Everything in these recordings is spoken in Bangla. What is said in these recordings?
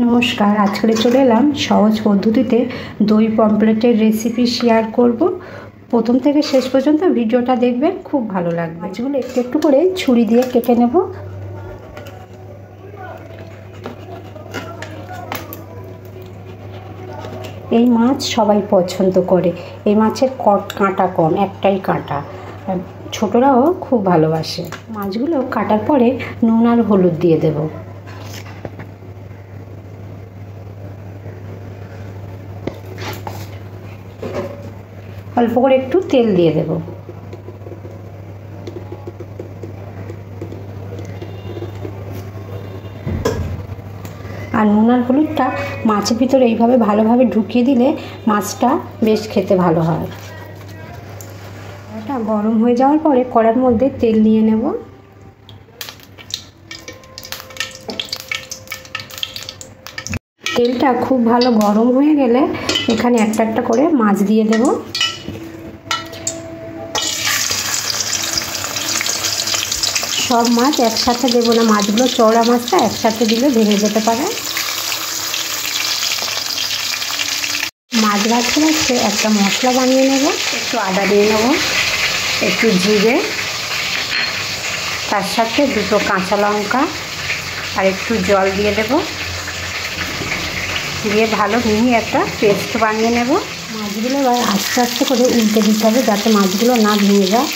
নমস্কার, আজকে চলে এলাম সহজ পদ্ধতিতে দই পমফ্রেটের রেসিপি শেয়ার করব। প্রথম থেকে শেষ পর্যন্ত ভিডিওটা দেখবেন, খুব ভালো লাগবে। মাছগুলো একটু একটু করে ছুরি দিয়ে কেটে নেব। এই মাছ সবাই পছন্দ করে। এই মাছের কাঁটা কম, একটাই কাঁটা, ছোটরাও খুব ভালোবাসে। মাছগুলো কাটার পরে নুন আর হলুদ দিয়ে দেব। অল্প করে একটু তেল দিয়ে দেব। আর নুন আর হলুদটা মাছের ভিতরে এইভাবে ভালোভাবে ঢুকিয়ে দিলে মাছটা বেশ খেতে ভালো হয়। এটা গরম হয়ে যাওয়ার পরে কড়ার মধ্যে তেল নিয়ে নেব। তেলটা খুব ভালো গরম হয়ে গেলে এখানে একটা একটা করে মাছ দিয়ে দেব। সব মাছ একসাথে দেবো না, মাছগুলো চওড়া মাছটা একসাথে দিলে ভেঙে যেতে পারে। মাছ ভাজতে ভাজতে একটা মশলা বানিয়ে নেব। একটু আদা দিয়ে নেব, একটু জিরে, তার সাথে দুটো কাঁচা লঙ্কা আর একটু জল দিয়ে দেব। দিয়ে ভালো মিহি একটা পেস্ট বানিয়ে নেব। মাছগুলো এবার আস্তে আস্তে করে উল্টে দিতে হবে যাতে মাছগুলো না ভেঙে যায়।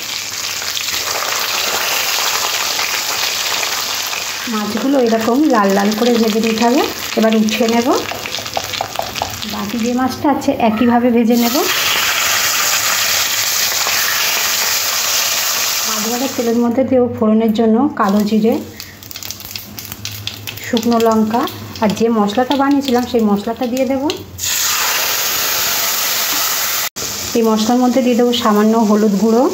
মাছগুলো এরকম লাল লাল করে ভেজে নিতে হবে। এবার উঠিয়ে নেব। বাকি যে মাছটা আছে একইভাবে ভেজে নেব। মাছ ভাজার তেলের মধ্যে দেব ফোড়নের জন্য কালো জিরে, শুকনো লঙ্কা আর যে মশলাটা বানিয়েছিলাম সেই মশলাটা দিয়ে দেব। এই মশলার মধ্যে দিয়ে দেবো সামান্য হলুদ গুঁড়ো,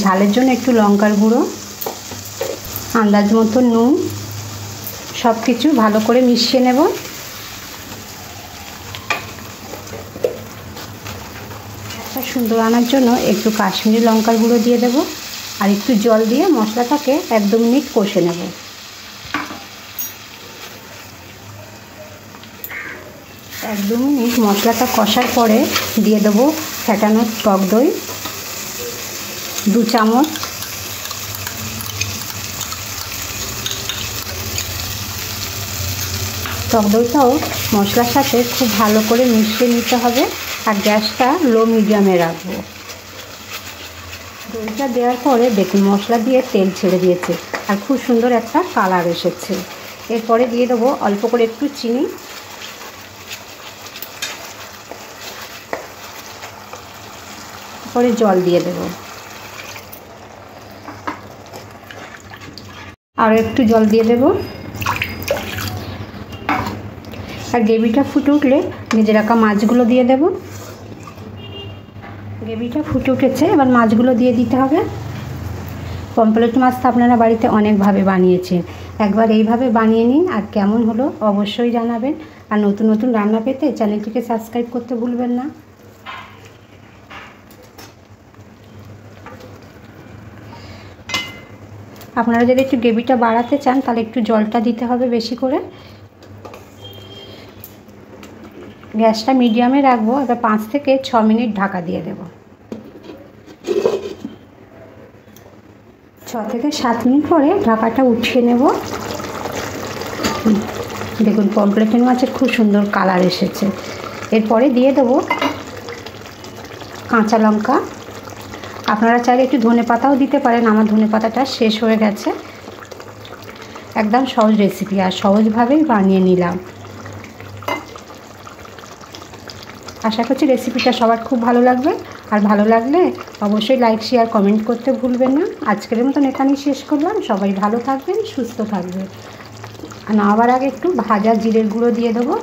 ঝালের জন্য একটু লঙ্কার গুঁড়ো, আন্দাজ মতো নুন। সব কিছু ভালো করে মিশিয়ে নেব। একটা সুন্দর আনার জন্য একটু কাশ্মীরি লঙ্কার গুঁড়ো দিয়ে দেব আর একটু জল দিয়ে মশলাটাকে 1-2 মিনিট কষে নেব। এক দু মিনিট মশলাটা কষার পরে দিয়ে দেবো ফেটানো টক দই 2 চামচ। টক দইটাও মশলার সাথে খুব ভালো করে মিশিয়ে নিতে হবে আর গ্যাসটা লো মিডিয়ামে রাখবো। দইটা দেওয়ার পরে দেখুন মশলা দিয়ে তেল ছেড়ে দিয়েছে আর খুব সুন্দর একটা কালার এসেছে। এরপরে দিয়ে দেবো অল্প করে একটু চিনি, পরে জল দিয়ে দেব। আর একটু জল দিয়ে দেব। আর গ্রেভিটা ফুটে উঠলে ভেজে রাখা মাছগুলো দিয়ে দেব। গ্রেভিটা ফুটে উঠেছে, এবার মাছগুলো দিয়ে দিতে হবে। পমফ্রেট মাছ তো আপনারা বাড়িতে অনেকভাবে বানিয়েছেন, একবার এইভাবে বানিয়ে নিন আর কেমন হলো অবশ্যই জানাবেন। আর নতুন নতুন রান্না পেতে চ্যানেলটিকে সাবস্ক্রাইব করতে ভুলবেন না। আপনারা যদি একটু গ্রেভিটা বাড়াতে চান তাহলে একটু জলটা দিতে হবে বেশি করে। গ্যাসটা মিডিয়ামে রাখবো। এবার 5 থেকে 6 মিনিট ঢাকা দিয়ে দেব। 6 থেকে 7 মিনিট পরে ঢাকাটা উঠিয়ে নেব। দেখুন পমফ্রেট মাছের খুব সুন্দর কালার এসেছে। এরপরে দিয়ে দেবো কাঁচা লঙ্কা। আপনারা চাইলে একটু ধনেপাতাও দিতে পারেন, আমার ধনেপাতাটা শেষ হয়ে গেছে। একদম সহজ রেসিপি আর সহজভাবেই বানিয়ে নিলাম। আশা করছি রেসিপিটা সবার খুব ভালো লাগবে। আর ভালো লাগলে অবশ্যই লাইক শেয়ার কমেন্ট করতে ভুলবেন না। আজকের মতন এখানেই শেষ করলাম। সবাই ভালো থাকবেন, সুস্থ থাকবেন। আর নামাবার আগে একটু ভাজা জিরের গুঁড়ো দিয়ে দেবো।